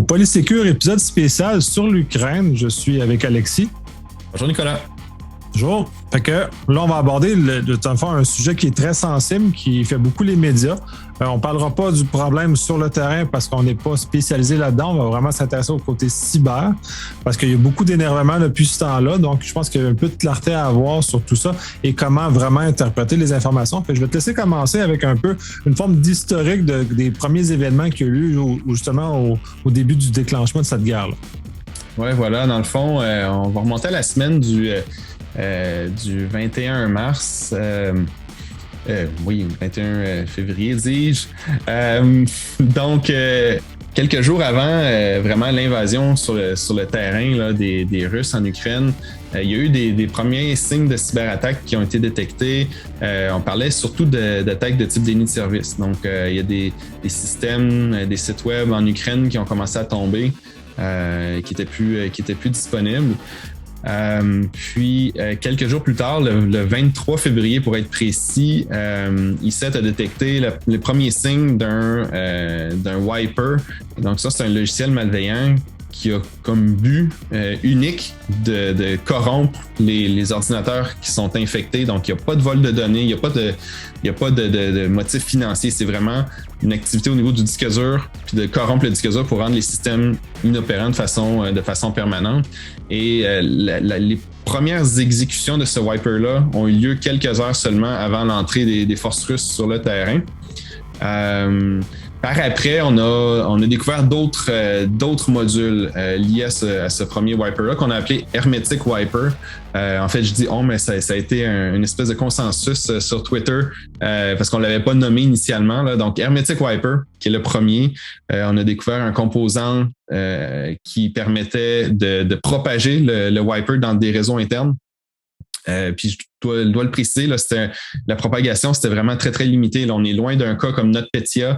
Polysécure, épisode spécial sur l'Ukraine. Je suis avec Alexis. Bonjour Nicolas. Bonjour. Fait que là, on va aborder un sujet qui est très sensible, qui fait beaucoup les médias. On ne parlera pas du problème sur le terrain parce qu'on n'est pas spécialisé là-dedans. On va vraiment s'intéresser au côté cyber parce qu'il y a beaucoup d'énervement depuis ce temps-là. Donc, je pense qu'il y a un peu de clarté à avoir sur tout ça et comment vraiment interpréter les informations. Fait que je vais te laisser commencer avec un peu une forme d'historique des premiers événements qu'il y a eu justement au début du déclenchement de cette guerre-là. Oui, voilà. Dans le fond, on va remonter à la semaine du 21 mars. 21 février, dis-je. Donc, quelques jours avant vraiment l'invasion sur le terrain là, des Russes en Ukraine, il y a eu des premiers signes de cyberattaques qui ont été détectés. On parlait surtout d'attaques de type déni de service. Donc, il y a des systèmes, des sites web en Ukraine qui ont commencé à tomber, qui étaient plus disponibles. Puis, quelques jours plus tard, le 23 février pour être précis, ISET a détecté les premiers signes d'un wiper. Donc ça, c'est un logiciel malveillant qui a comme but unique de corrompre les ordinateurs qui sont infectés. Donc, il n'y a pas de vol de données, il n'y a pas de motif financier. C'est vraiment une activité au niveau du disque dur, puis de corrompre le disque dur pour rendre les systèmes inopérants de façon permanente. Et les premières exécutions de ce wiper-là ont eu lieu quelques heures seulement avant l'entrée des forces russes sur le terrain. Par après, on a découvert d'autres modules liés à ce premier wiper-là qu'on a appelé Hermetic Wiper. En fait, je dis mais ça a été une espèce de consensus sur Twitter parce qu'on l'avait pas nommé initialement. Là. Donc, Hermetic Wiper, qui est le premier, on a découvert un composant qui permettait de propager le wiper dans des réseaux internes. Puis je dois le préciser, là, la propagation, c'était vraiment très, très limité. Là, on est loin d'un cas comme NotPetya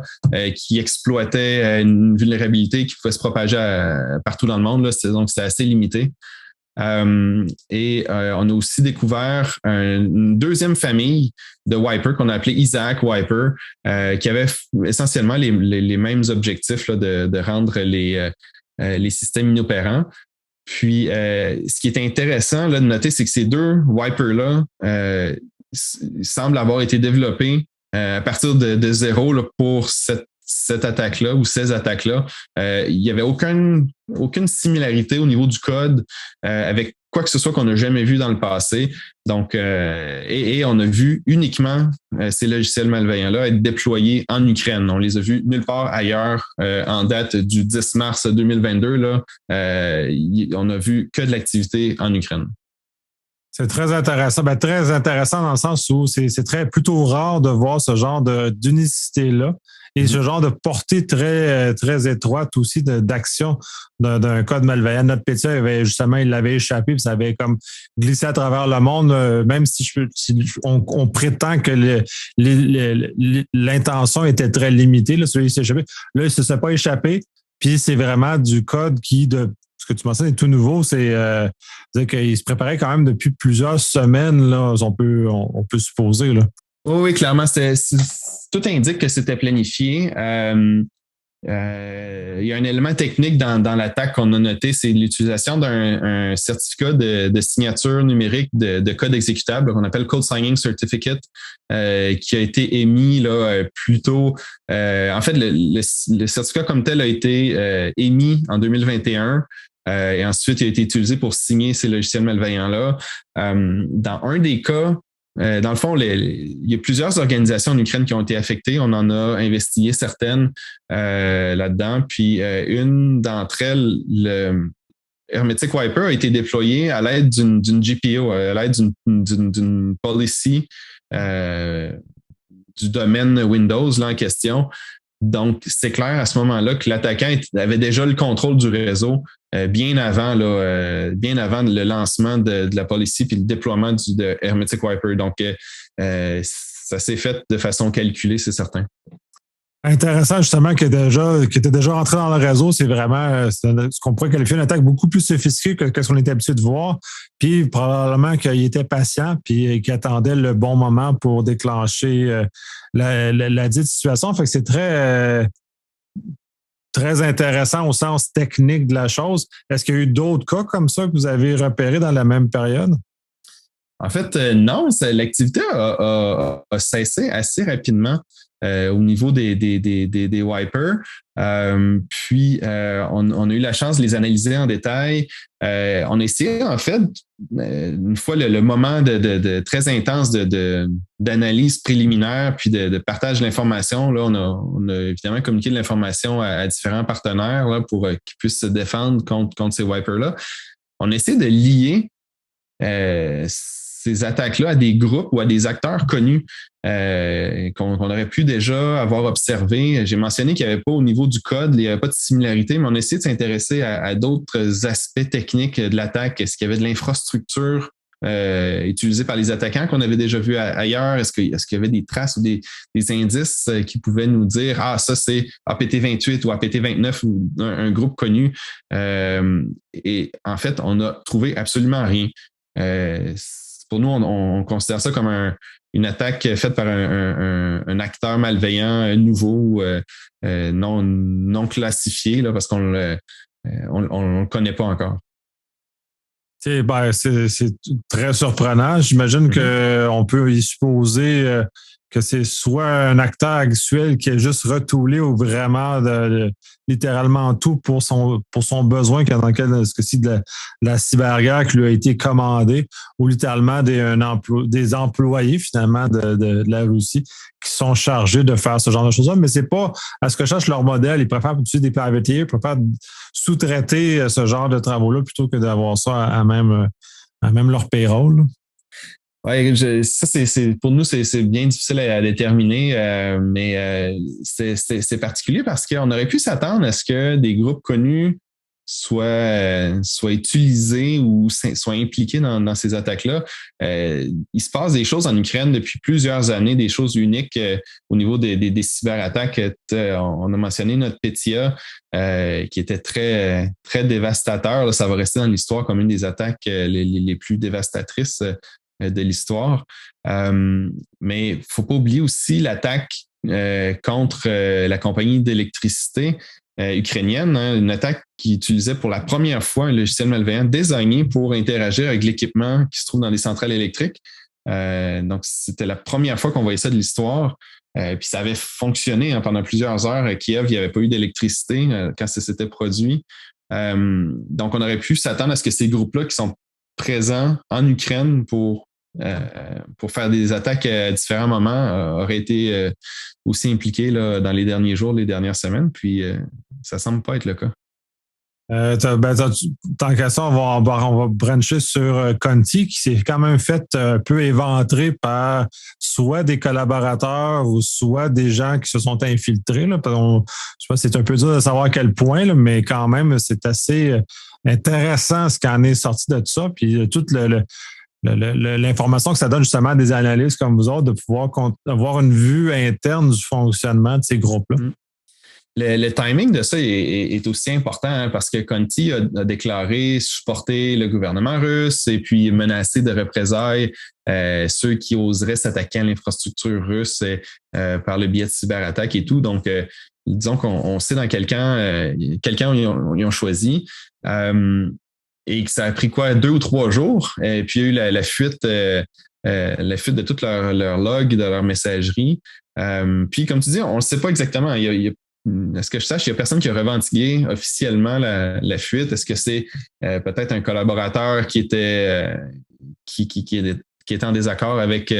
qui exploitait une vulnérabilité qui pouvait se propager partout dans le monde. Là. Donc, c'était assez limité. On a aussi découvert une deuxième famille de Wiper qu'on a appelé Isaac Wiper qui avait essentiellement les mêmes objectifs là, de rendre les systèmes inopérants. Puis, ce qui est intéressant là, de noter, c'est que ces deux wipers-là semblent avoir été développés à partir de zéro là, pour cette attaque-là ou ces attaques-là. Il n'y avait aucune similarité au niveau du code avec quoi que ce soit qu'on n'a jamais vu dans le passé. Donc, et on a vu uniquement ces logiciels malveillants-là être déployés en Ukraine. On les a vus nulle part ailleurs en date du 10 mars 2022. Là, on a vu que de l'activité en Ukraine. C'est très intéressant. Très intéressant dans le sens où c'est plutôt rare de voir ce genre d'unicité-là et ce genre de portée très, très étroite aussi d'action d'un code malveillant. NotPetya il l'avait échappé puis ça avait comme glissé à travers le monde, même si on prétend que l'intention était très limitée. Là, celui qui s'est échappé. Là, il ne s'est pas échappé. Puis c'est vraiment du code qui, ce que tu mentionnes, est tout nouveau. C'est-à-dire qu'il se préparait quand même depuis plusieurs semaines, là, on peut supposer. Là. Oui, clairement. Tout indique que c'était planifié. Il y a un élément technique dans l'attaque qu'on a noté, c'est l'utilisation d'un certificat de signature numérique de code exécutable qu'on appelle Code Signing Certificate, qui a été émis là plus tôt. En fait, le certificat comme tel a été émis en 2021. Et ensuite, il a été utilisé pour signer ces logiciels malveillants-là. Dans un des cas, dans le fond, il y a plusieurs organisations en Ukraine qui ont été affectées. On en a investigué certaines là-dedans. Puis une d'entre elles, le Hermetic Wiper, a été déployé à l'aide d'une GPO, à l'aide d'une policy du domaine Windows là, en question. Donc, c'est clair à ce moment-là que l'attaquant avait déjà le contrôle du réseau bien avant le lancement de la policy puis le déploiement de Hermetic Wiper. Donc, ça s'est fait de façon calculée, c'est certain. Intéressant, justement, qui était déjà rentré dans le réseau. C'est vraiment ce qu'on pourrait qualifier une attaque beaucoup plus sophistiquée que ce qu'on était habitué de voir. Puis, probablement qu'il était patient puis qu'il attendait le bon moment pour déclencher la dite situation. Fait que c'est très très intéressant au sens technique de la chose. Est-ce qu'il y a eu d'autres cas comme ça que vous avez repérés dans la même période? En fait, non, l'activité a cessé assez rapidement au niveau des wipers. Puis, on a eu la chance de les analyser en détail. On a essayé, en fait, une fois le moment de très intense d'analyse préliminaire puis de partage de l'information, là, on a évidemment communiqué de l'information à différents partenaires là, pour qu'ils puissent se défendre contre ces wipers-là. On a essayé de lier ces attaques-là à des groupes ou à des acteurs connus qu'on aurait pu déjà avoir observés. J'ai mentionné qu'il n'y avait pas au niveau du code, il n'y avait pas de similarité, mais on a essayé de s'intéresser à d'autres aspects techniques de l'attaque. Est-ce qu'il y avait de l'infrastructure utilisée par les attaquants qu'on avait déjà vu ailleurs? Est-ce qu'il y avait des traces ou des indices qui pouvaient nous dire « Ah, ça c'est APT28 ou APT29 ou un groupe connu. » Et en fait, on n'a trouvé absolument rien. Pour nous, on considère ça comme une attaque faite par un acteur malveillant nouveau, non classifié, là, parce qu'on ne le connaît pas encore. C'est très surprenant. J'imagine qu'on peut y supposer que c'est soit un acteur actuel qui est juste retoulé ou vraiment littéralement tout pour son besoin, dans lequel ce de la cyberguerre qui lui a été commandée, ou littéralement des employés finalement de la Russie qui sont chargés de faire ce genre de choses-là. Mais c'est pas à ce que cherche leur modèle. Ils préfèrent utiliser des privateers, ils préfèrent sous-traiter ce genre de travaux-là plutôt que d'avoir ça à même leur payroll. Oui, ça, pour nous, c'est bien difficile à déterminer, mais c'est particulier parce qu'on aurait pu s'attendre à ce que des groupes connus soient utilisés ou soient impliqués dans ces attaques-là. Il se passe des choses en Ukraine depuis plusieurs années, des choses uniques au niveau des cyberattaques. On a mentionné notre Petya, qui était très, très dévastateur. Là, ça va rester dans l'histoire comme une des attaques les plus dévastatrices de l'histoire. Mais il ne faut pas oublier aussi l'attaque contre la compagnie d'électricité ukrainienne, hein, une attaque qui utilisait pour la première fois un logiciel malveillant designé pour interagir avec l'équipement qui se trouve dans les centrales électriques. Donc, c'était la première fois qu'on voyait ça de l'histoire. Puis ça avait fonctionné hein, pendant plusieurs heures à Kiev. Il n'y avait pas eu d'électricité quand ça s'était produit. Donc, on aurait pu s'attendre à ce que ces groupes-là qui sont présents en Ukraine pour faire des attaques à différents moments auraient été aussi impliqués là, dans les derniers jours, les dernières semaines. Puis, ça semble pas être le cas. Tant qu'à ça, on va brancher sur Conti, qui s'est quand même fait un peu éventrer par soit des collaborateurs ou soit des gens qui se sont infiltrés. Là. Je sais pas, c'est un peu dur de savoir à quel point, là, mais quand même, c'est assez intéressant ce qui en est sorti de tout ça. Puis toute l'information que ça donne justement à des analystes comme vous autres, de pouvoir avoir une vue interne du fonctionnement de ces groupes-là. Le timing de ça est aussi important hein, parce que Conti a déclaré supporter le gouvernement russe et puis menacer de représailles ceux qui oseraient s'attaquer à l'infrastructure russe par le biais de cyberattaques et tout. Donc, disons qu'on sait dans quel camp ils ont choisi. Et que ça a pris 2 ou 3 jours. Et puis, il y a eu la fuite de toute leur log, de leur messagerie. Puis, comme tu dis, on ne sait pas exactement. À ce que je sache, il n'y a personne qui a revendiqué officiellement la fuite. Est-ce que c'est peut-être un collaborateur qui était en désaccord avec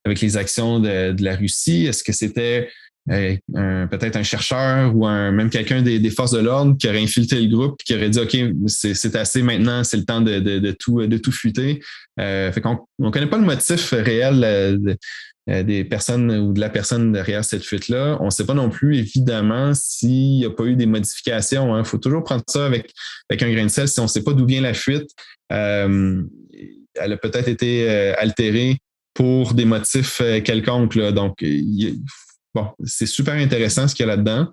les actions de la Russie? Est-ce que c'était peut-être un chercheur ou même quelqu'un des forces de l'ordre qui aurait infiltré le groupe et qui aurait dit OK, c'est assez maintenant, c'est le temps de tout fuiter. Fait qu'on ne connaît pas le motif réel des personnes ou de la personne derrière cette fuite-là. On ne sait pas non plus, évidemment, s'il n'y a pas eu des modifications. Il faut toujours prendre ça avec un grain de sel. Si on ne sait pas d'où vient la fuite, elle a peut-être été altérée pour des motifs quelconques. Là. Donc, bon, c'est super intéressant ce qu'il y a là-dedans,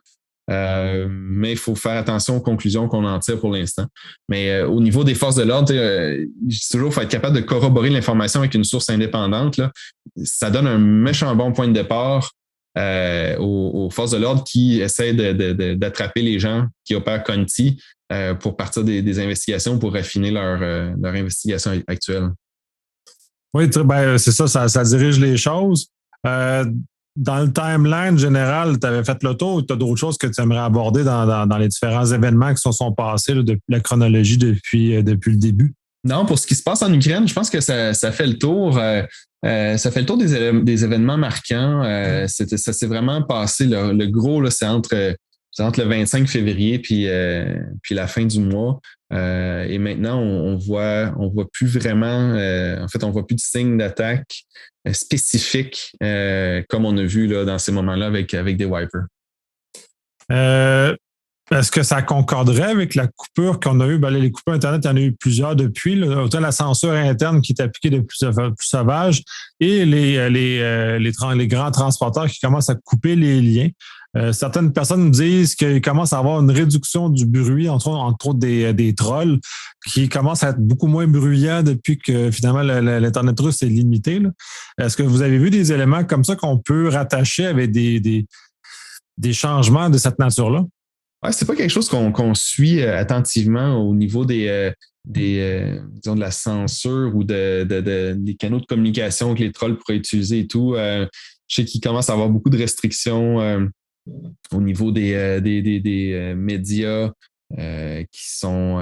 mais il faut faire attention aux conclusions qu'on en tire pour l'instant. Mais au niveau des forces de l'ordre, je dis toujours qu'il faut être capable de corroborer l'information avec une source indépendante. Là. Ça donne un méchant bon point de départ aux forces de l'ordre qui essaient d'attraper les gens qui opèrent Conti pour partir des investigations, pour affiner leur investigation actuelle. Oui, ben, c'est ça dirige les choses. Dans le timeline général, tu avais fait le tour ou tu as d'autres choses que tu aimerais aborder dans les différents événements qui se sont passés, là, depuis la chronologie depuis le début? Non, pour ce qui se passe en Ukraine, je pense que ça fait le tour. Ça fait le tour des événements marquants. Ça s'est vraiment passé. Le gros, là, c'est entre le 25 février puis la fin du mois. Et maintenant, on voit plus vraiment. En fait, on voit plus de signes d'attaque spécifiques comme on a vu là dans ces moments-là avec des wipers. Est-ce que ça concorderait avec la coupure qu'on a eue? Ben, les coupures Internet, il y en a eu plusieurs depuis. Là. Autant la censure interne qui est appliquée de plus sauvage et les grands transporteurs qui commencent à couper les liens. Certaines personnes disent qu'il commence à avoir une réduction du bruit, entre autres des trolls, qui commencent à être beaucoup moins bruyants depuis que finalement l'Internet russe est limité. Là. Est-ce que vous avez vu des éléments comme ça qu'on peut rattacher avec des changements de cette nature-là? Ouais, c'est pas quelque chose qu'on suit attentivement au niveau disons de la censure ou des canaux de communication que les trolls pourraient utiliser et tout. Je sais qu'il commence à avoir beaucoup de restrictions au niveau des médias qui sont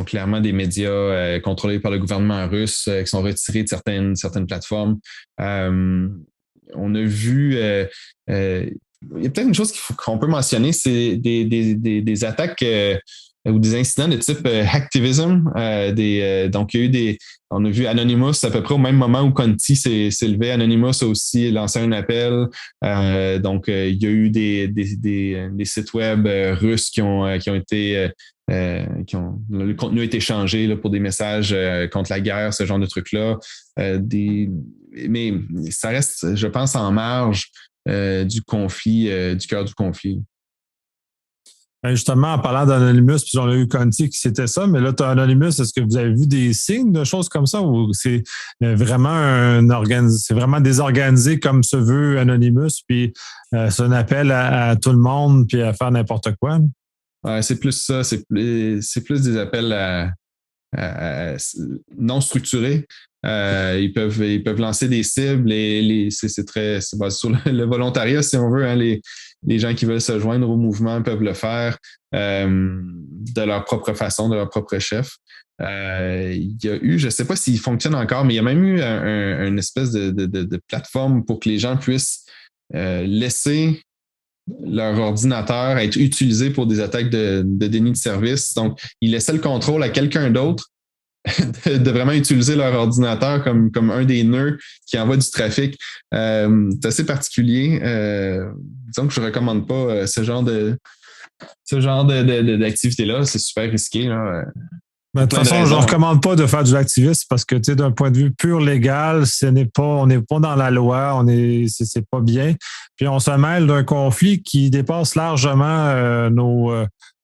clairement des médias contrôlés par le gouvernement russe, qui sont retirés de certaines plateformes. On a vu il y a peut-être une chose qu'on peut mentionner, c'est des attaques ou des incidents de type hacktivism. Donc, il y a eu on a vu Anonymous à peu près au même moment où Conti s'est levé. Anonymous a aussi lancé un appel. Donc, il y a eu des sites web russes qui ont été le contenu a été changé là, pour des messages contre la guerre, ce genre de trucs-là. Mais ça reste, je pense, en marge du conflit, du cœur du conflit. Justement, en parlant d'Anonymous, puis on a eu Conti qui c'était ça, mais là, tu as Anonymous, est-ce que vous avez vu des signes de choses comme ça ou c'est vraiment c'est vraiment désorganisé comme se veut Anonymous, puis c'est un appel à tout le monde, puis à faire n'importe quoi? Ouais, c'est plus ça, c'est plus des appels non structurés. Ils peuvent lancer des cibles et c'est basé sur le volontariat, si on veut. Hein, les gens qui veulent se joindre au mouvement peuvent le faire de leur propre façon, de leur propre chef. Il y a eu, je ne sais pas s'il fonctionne encore, mais il y a même eu une espèce de plateforme pour que les gens puissent laisser leur ordinateur être utilisé pour des attaques de déni de service. Donc, ils laissaient le contrôle à quelqu'un d'autre de vraiment utiliser leur ordinateur comme un des nœuds qui envoie du trafic. C'est assez particulier. Disons que je ne recommande pas ce genre d'activité-là. C'est super risqué. Là. De toute façon, je ne recommande pas de faire de l'activisme parce que, tu sais, d'un point de vue pur légal, on n'est pas dans la loi, c'est pas bien. Puis on se mêle d'un conflit qui dépasse largement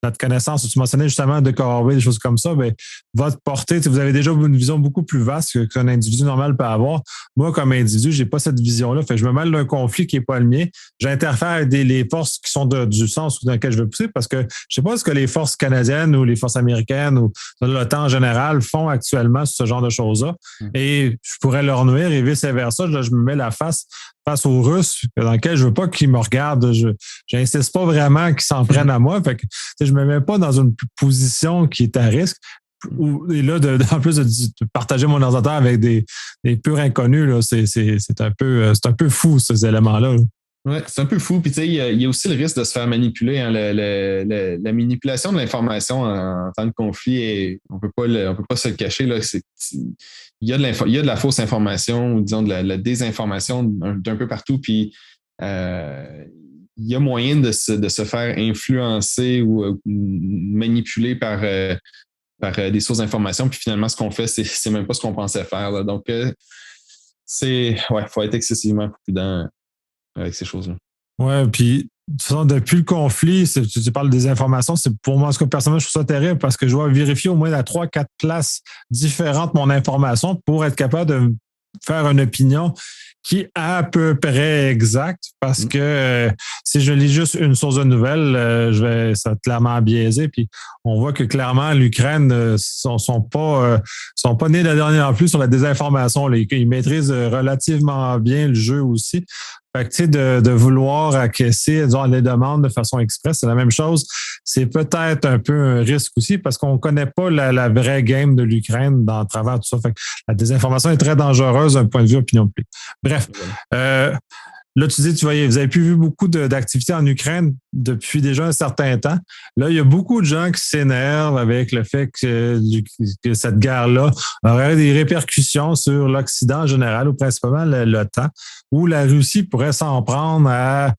notre connaissance. Tu mentionnais justement de Corée, des choses comme ça. Ben, votre portée, vous avez déjà une vision beaucoup plus vaste qu'un individu normal peut avoir. Moi, comme individu, j'ai pas cette vision-là. Fait que je me mêle d'un conflit qui est pas le mien. J'interfère avec les forces qui sont du sens dans lequel je veux pousser parce que je sais pas ce que les forces canadiennes ou les forces américaines ou l'OTAN en général font actuellement sur ce genre de choses-là. Et je pourrais leur nuire et vice-versa. Là, je me mets la face aux Russes, dans lequel je veux pas qu'ils me regardent. J'insiste pas vraiment qu'ils s'en prennent à moi. Fait que, je me mets pas dans une position qui est à risque. Et là, en plus de partager mon ordinateur avec des purs inconnus, là, c'est un peu fou, ces éléments-là. Oui, c'est un peu fou. Puis, tu sais, il y a aussi le risque de se faire manipuler. Hein, la manipulation de l'information en temps de conflit, on peut pas se le cacher. Là, il y a de la fausse information, ou disons de la désinformation d'un peu partout. Puis, il y a moyen de se faire influencer ou manipuler par des sources d'information. Puis, finalement, ce qu'on fait, c'est même pas ce qu'on pensait faire. Là. Donc, faut être excessivement prudent avec ces choses-là. Oui, puis de toute façon, depuis le conflit, tu parles des informations, c'est pour moi, en tout cas, personnellement, je trouve ça terrible parce que je dois vérifier au moins à 3-4 places différentes mon information pour être capable de faire une opinion qui est à peu près exacte parce que si je lis juste une source de nouvelles, ça va être clairement biaisé. Puis on voit que clairement l'Ukraine sont pas nés de la dernière pluie sur la désinformation. Ils maîtrisent relativement bien le jeu aussi. Fait que, tu sais, de vouloir acquiescer, disons, les demandes de façon express, c'est la même chose. C'est peut-être un peu un risque aussi parce qu'on connaît pas la vraie game de l'Ukraine dans le travers tout ça. Fait que la désinformation est très dangereuse d'un point de vue opinion publique. Bref. Là, tu dis, vous avez plus vu beaucoup d'activités en Ukraine depuis déjà un certain temps. Là, il y a beaucoup de gens qui s'énervent avec le fait que cette guerre-là aurait des répercussions sur l'Occident en général, ou principalement l'OTAN, où la Russie pourrait s'en prendre à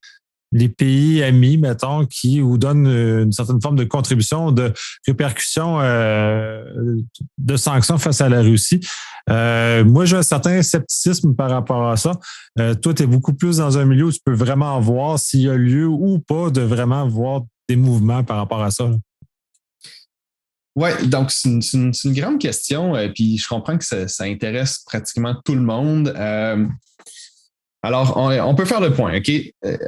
les pays amis, mettons, qui vous donnent une certaine forme de contribution, de répercussions de sanctions face à la Russie. Moi, j'ai un certain scepticisme par rapport à ça. Toi, tu es beaucoup plus dans un milieu où tu peux vraiment voir s'il y a lieu ou pas de vraiment voir des mouvements par rapport à ça. Oui, donc c'est une grande question, puis je comprends que ça intéresse pratiquement tout le monde. Alors, on peut faire le point, OK?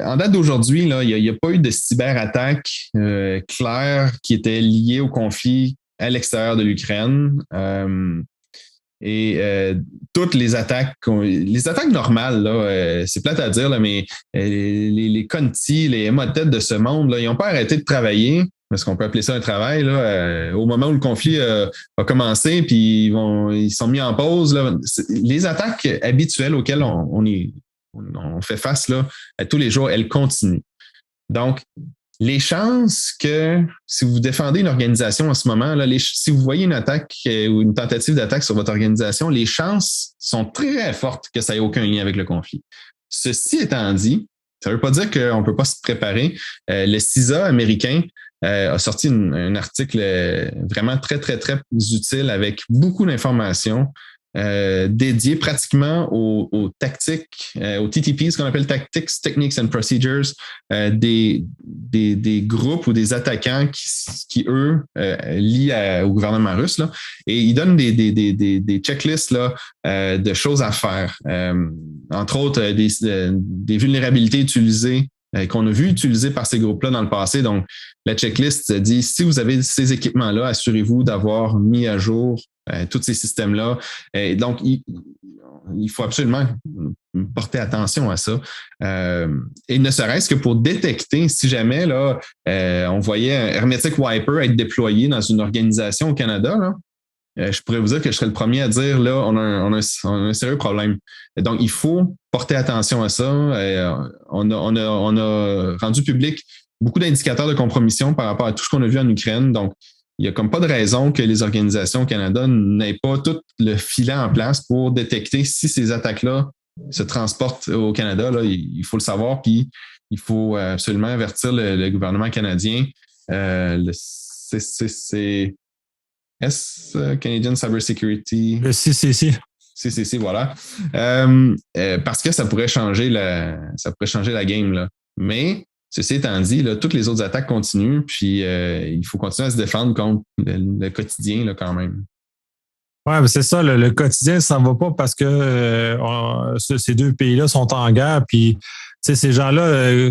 En date d'aujourd'hui, il n'y a pas eu de cyberattaque claire qui était liée au conflit à l'extérieur de l'Ukraine. Toutes les attaques normales, là, c'est plate à dire, là, mais les Conti, les Emotet de ce monde, là, ils n'ont pas arrêté de travailler. Est-ce qu'on peut appeler ça un travail là, au moment où le conflit a commencé, puis ils sont mis en pause. Là. Les attaques habituelles auxquelles on fait face là, à tous les jours, elles continuent. Donc, les chances que, si vous défendez une organisation en ce moment, là, si vous voyez une attaque ou une tentative d'attaque sur votre organisation, les chances sont très fortes que ça n'ait aucun lien avec le conflit. Ceci étant dit, ça ne veut pas dire qu'on ne peut pas se préparer. Le CISA américain a sorti un article vraiment très, très, très utile avec beaucoup d'informations dédié pratiquement aux tactiques, aux TTP, ce qu'on appelle Tactics, Techniques and Procedures, des groupes ou des attaquants qui eux, lient au gouvernement russe. Là, et ils donnent des checklists là, de choses à faire. Entre autres, des vulnérabilités utilisées qu'on a vu utiliser par ces groupes-là dans le passé. Donc, la checklist dit, si vous avez ces équipements-là, assurez-vous d'avoir mis à jour tous ces systèmes-là. Donc, il faut absolument porter attention à ça. Et ne serait-ce que pour détecter, si jamais là, on voyait un Hermetic Wiper être déployé dans une organisation au Canada, là, je pourrais vous dire que je serais le premier à dire, là, on a un sérieux problème. Donc, il faut porter attention à ça. On a rendu public beaucoup d'indicateurs de compromission par rapport à tout ce qu'on a vu en Ukraine. Donc, il n'y a comme pas de raison que les organisations au Canada n'aient pas tout le filet en place pour détecter si ces attaques-là se transportent au Canada. Là, il faut le savoir, puis il faut absolument avertir le gouvernement canadien. Canadian Cybersecurity. Le CCC. CCC, voilà. Parce que ça pourrait changer la game. Là. Mais, ceci étant dit, là, toutes les autres attaques continuent, puis il faut continuer à se défendre contre le quotidien là, quand même. Oui, mais c'est ça, le quotidien, ça ne va pas parce que ces deux pays-là sont en guerre, puis ces gens-là,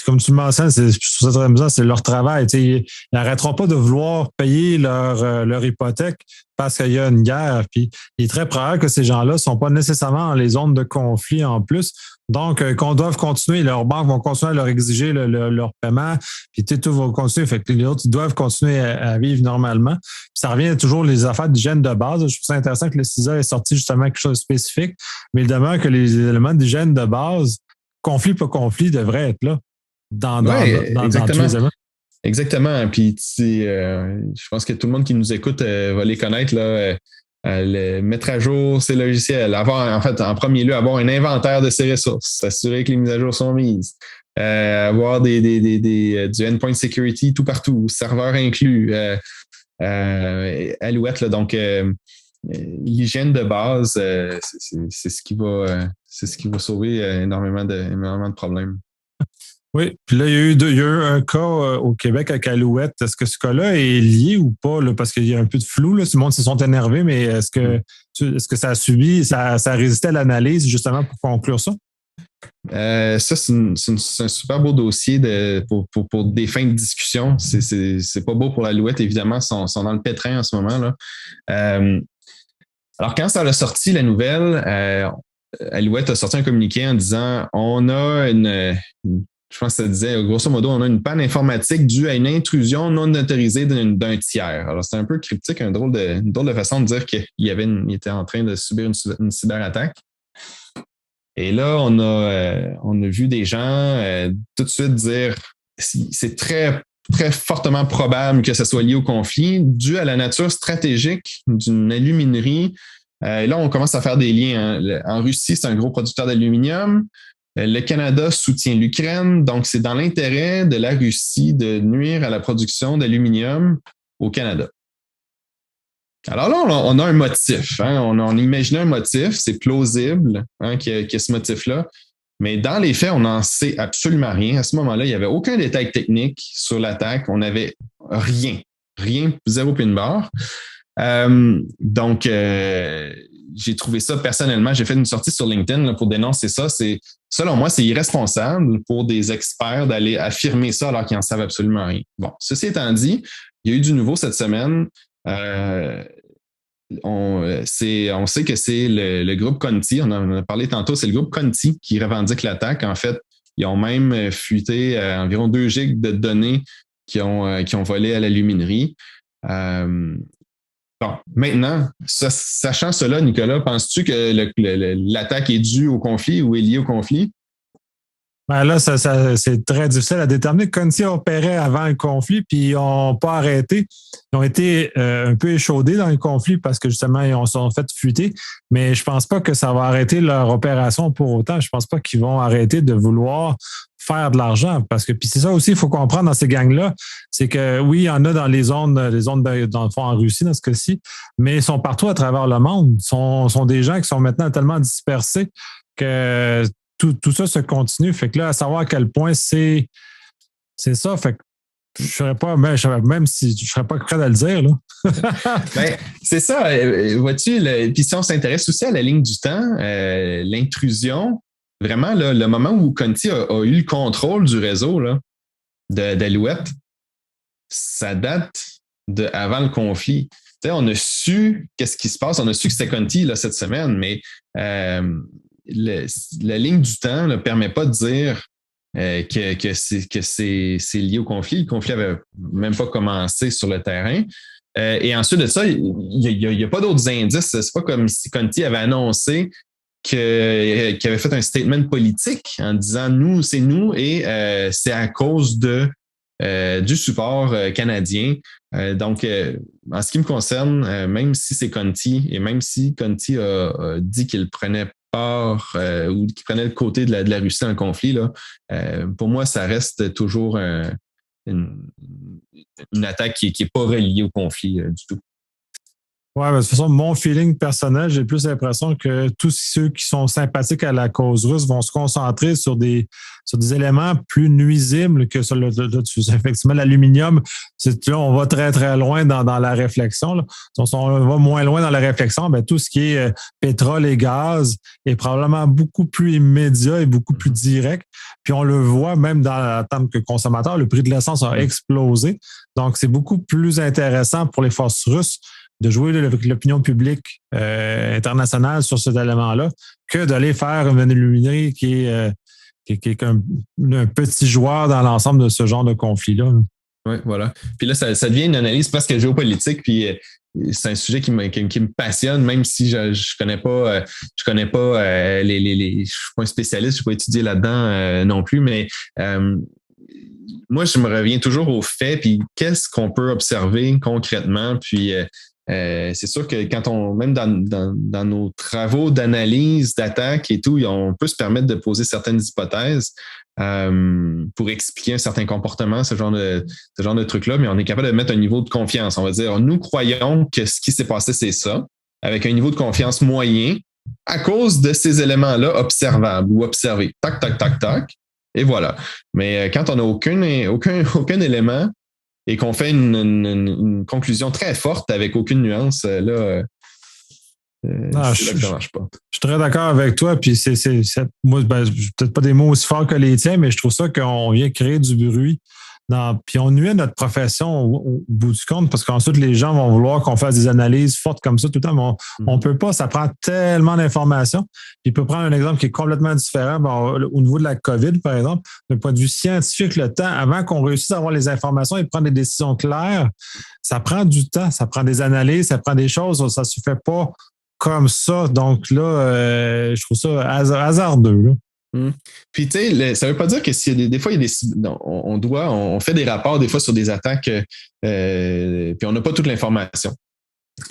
comme tu le mentionnes, je trouve ça très amusant, c'est leur travail. Ils n'arrêteront pas de vouloir payer leur hypothèque parce qu'il y a une guerre. Puis il est très probable que ces gens-là ne sont pas nécessairement dans les zones de conflit en plus. Donc, qu'on doive continuer, leurs banques vont continuer à leur exiger leur paiement, puis tout va continuer. Fait que les autres, ils doivent continuer à vivre normalement. Puis ça revient toujours les affaires d'hygiène de base. Je trouve ça intéressant que le CISA ait sorti justement quelque chose de spécifique, mais il demeure que les éléments d'hygiène de base, conflit pas conflit, devraient être là dans tous les éléments. Exactement. Puis, je pense que tout le monde qui nous écoute va les connaître, là. Mettre à jour ses logiciels, en premier lieu, avoir un inventaire de ses ressources, s'assurer que les mises à jour sont mises, avoir du endpoint security tout partout, serveur inclus, alouette. Là, donc, l'hygiène de base, c'est ce qui va sauver énormément de problèmes. Oui, puis là, il y a eu un cas au Québec avec Alouette. Est-ce que ce cas-là est lié ou pas? Là, parce qu'il y a un peu de flou. Là. Tout le monde se sont énervés, mais est-ce que ça a subi, ça a résisté à l'analyse justement pour conclure ça? Ça, c'est un super beau dossier pour des fins de discussion. C'est pas beau pour l'Alouette, évidemment. Ils sont dans le pétrin en ce moment. Là. Alors, quand ça a sorti la nouvelle, Alouette a sorti un communiqué en disant on a je pense que ça disait, grosso modo, on a une panne informatique due à une intrusion non autorisée d'un tiers. Alors, c'est un peu cryptique, une drôle de façon de dire qu'il était en train de subir une cyberattaque. Et là, on a vu des gens tout de suite dire c'est très, très fortement probable que ce soit lié au conflit, dû à la nature stratégique d'une aluminerie. Là, on commence à faire des liens. Hein. En Russie, c'est un gros producteur d'aluminium. Le Canada soutient l'Ukraine, donc c'est dans l'intérêt de la Russie de nuire à la production d'aluminium au Canada. Alors là, on a un motif. Hein? On imagine un motif, c'est plausible hein, qu'il y ait ce motif-là, mais dans les faits, on n'en sait absolument rien. À ce moment-là, il n'y avait aucun détail technique sur l'attaque. On n'avait rien, zéro pin barre. Donc, j'ai trouvé ça personnellement, j'ai fait une sortie sur LinkedIn là, pour dénoncer ça. Selon moi, c'est irresponsable pour des experts d'aller affirmer ça alors qu'ils n'en savent absolument rien. Bon, ceci étant dit, il y a eu du nouveau cette semaine. On sait que c'est le groupe Conti, on en a parlé tantôt, c'est le groupe Conti qui revendique l'attaque. En fait, ils ont même fuité environ 2 gigs de données qui ont volé à l'aluminerie. Bon, maintenant, sachant cela, Nicolas, penses-tu que l'attaque est due au conflit ou est liée au conflit? Ben là, c'est très difficile à déterminer. Conti opérait avant le conflit, puis ils n'ont pas arrêté. Ils ont été un peu échaudés dans le conflit parce que justement, ils se sont fait fuiter. Mais je pense pas que ça va arrêter leur opération pour autant. Je pense pas qu'ils vont arrêter de vouloir faire de l'argent. Parce que, puis c'est ça aussi, il faut comprendre dans ces gangs-là, c'est que oui, il y en a dans les zones dans le fond en Russie, dans ce cas-ci, mais ils sont partout à travers le monde. Ils sont des gens qui sont maintenant tellement dispersés que tout ça se continue. Fait que là, à savoir à quel point c'est ça. Fait que je serais pas, même si je serais pas prêt à le dire, là. Ben, c'est ça. Vois-tu, puis si on s'intéresse aussi à la ligne du temps, l'intrusion, vraiment, là, le moment où Conti a eu le contrôle du réseau là, d'Alouette, ça date avant le conflit. Tu sais, on a su qu'est-ce qui se passe, on a su que c'était Conti là, cette semaine, mais la ligne du temps ne permet pas de dire que c'est lié au conflit. Le conflit n'avait même pas commencé sur le terrain. Et ensuite de ça, il n'y a pas d'autres indices. C'est pas comme si Conti avait annoncé qu'il avait fait un statement politique en disant nous, c'est nous et c'est à cause du support canadien. Donc, en ce qui me concerne, même si c'est Conti et même si Conti a dit qu'il prenait part ou qu'il prenait le côté de la Russie dans le conflit, là, pour moi, ça reste toujours une attaque qui n'est pas reliée au conflit du tout. Ouais, de toute façon, mon feeling personnel, j'ai plus l'impression que tous ceux qui sont sympathiques à la cause russe vont se concentrer sur des éléments plus nuisibles que sur effectivement l'aluminium. Là, on va très, très loin dans la réflexion. Là. Si on va moins loin dans la réflexion, ben, tout ce qui est pétrole et gaz est probablement beaucoup plus immédiat et beaucoup plus direct. Puis on le voit même en tant que consommateur, le prix de l'essence a explosé. Donc, c'est beaucoup plus intéressant pour les forces russes de jouer avec l'opinion publique internationale sur cet élément-là que d'aller faire une aluminerie qui est un petit joueur dans l'ensemble de ce genre de conflit-là. Oui, voilà. Puis là, ça devient une analyse presque géopolitique, puis c'est un sujet qui me passionne, même si je connais pas je suis pas un spécialiste, je n'ai pas étudié là-dedans non plus, mais moi, je me reviens toujours aux faits, puis qu'est-ce qu'on peut observer concrètement, puis c'est sûr que quand même dans nos travaux d'analyse, d'attaque et tout, on peut se permettre de poser certaines hypothèses pour expliquer un certain comportement, ce genre de truc-là, mais on est capable de mettre un niveau de confiance. On va dire, nous croyons que ce qui s'est passé, c'est ça, avec un niveau de confiance moyen, à cause de ces éléments-là observables ou observés. Tac, tac, tac, tac. Et voilà. Mais quand on n'a aucun élément et qu'on fait une conclusion très forte avec aucune nuance, là, Non, c'est là que ça marche pas. Je suis très d'accord avec toi. Puis moi, peut-être pas des mots aussi forts que les tiens, mais je trouve ça qu'on vient créer du bruit. Puis on nuit à notre profession au bout du compte parce qu'ensuite, les gens vont vouloir qu'on fasse des analyses fortes comme ça tout le temps, mais on peut pas. Ça prend tellement d'informations. Puis, je peux prendre un exemple qui est complètement différent. Au niveau de la COVID, par exemple, d'un point de vue scientifique, le temps, avant qu'on réussisse à avoir les informations et prendre des décisions claires, ça prend du temps, ça prend des analyses, ça prend des choses. Ça ne se fait pas comme ça. Donc là, je trouve ça hasardeux. Là. Puis, tu sais, ça ne veut pas dire que s'il y a des fois, il y a on fait des rapports des fois sur des attaques, puis on n'a pas toute l'information.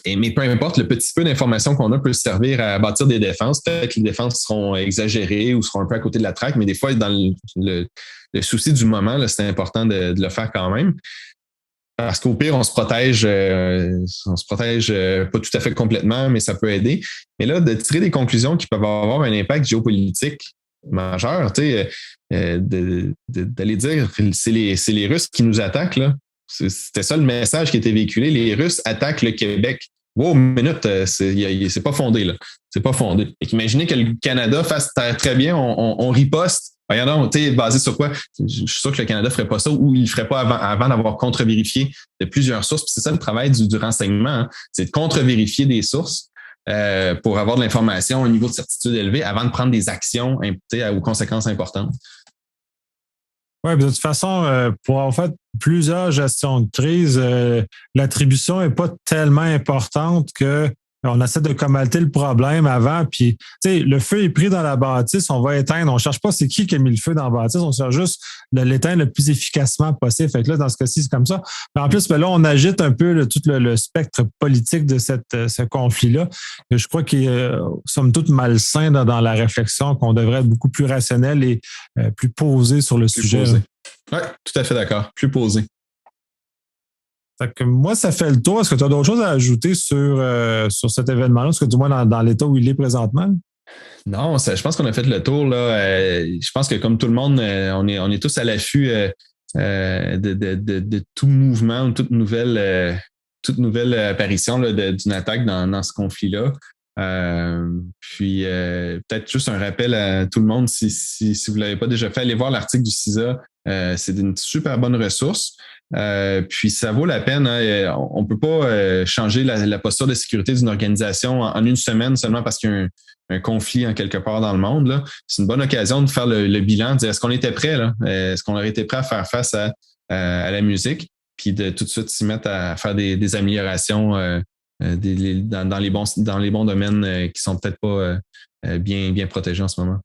Mais peu importe, le petit peu d'information qu'on a peut servir à bâtir des défenses. Peut-être que les défenses seront exagérées ou seront un peu à côté de la traque, mais des fois, dans le souci du moment, là, c'est important de le faire quand même. Parce qu'au pire, on se protège pas tout à fait complètement, mais ça peut aider. Mais là, de tirer des conclusions qui peuvent avoir un impact géopolitique majeur, tu sais, d'aller dire que c'est les Russes qui nous attaquent, là. C'était ça le message qui était véhiculé. Les Russes attaquent le Québec. Wow, minute, c'est pas fondé, là. C'est pas fondé. Et imaginez que le Canada fasse très bien, on riposte. Voyons, tu sais, basé sur quoi? Je suis sûr que le Canada ferait pas ça ou il le ferait pas avant d'avoir contre-vérifié de plusieurs sources. Puis c'est ça le travail du renseignement, hein. C'est de contre-vérifier des sources pour avoir de l'information à un niveau de certitude élevé avant de prendre des actions aux conséquences importantes. Oui, de toute façon, pour en fait plusieurs gestions de crise, l'attribution n'est pas tellement importante que on essaie de commenter le problème avant. Puis, tu sais, le feu est pris dans la bâtisse, on va éteindre. On ne cherche pas c'est qui a mis le feu dans la bâtisse, on cherche juste de l'éteindre le plus efficacement possible. Fait que là, dans ce cas-ci, c'est comme ça. Mais en plus, là, on agite un peu tout le spectre politique de ce conflit-là. Je crois qu'il est, somme toute, malsain dans la réflexion, qu'on devrait être beaucoup plus rationnel et plus posé sur le sujet. Oui, tout à fait d'accord. Plus posé. Fait que moi, ça fait le tour. Est-ce que tu as d'autres choses à ajouter sur cet événement-là? Est-ce que du moins dans l'état où il est présentement? Non, je pense qu'on a fait le tour, là. Je pense que comme tout le monde, on est tous à l'affût de tout mouvement, toute nouvelle apparition là, d'une attaque dans ce conflit-là. Puis peut-être juste un rappel à tout le monde, si vous ne l'avez pas déjà fait, allez voir l'article du CISA. C'est une super bonne ressource. Puis ça vaut la peine. Hein. On ne peut pas changer la posture de sécurité d'une organisation en une semaine seulement parce qu'il y a un conflit en quelque part dans le monde. Là. C'est une bonne occasion de faire le bilan, de dire est-ce qu'on était prêt, là? Est-ce qu'on aurait été prêt à faire face à la musique, puis de tout de suite s'y mettre à faire des améliorations dans les bons domaines qui sont peut-être pas bien protégés en ce moment.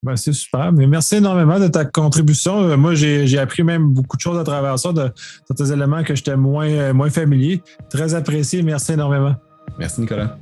Ben, c'est super. Mais merci énormément de ta contribution. Moi, j'ai appris même beaucoup de choses à travers ça, de certains éléments que j'étais moins familier. Très apprécié. Merci énormément. Merci, Nicolas.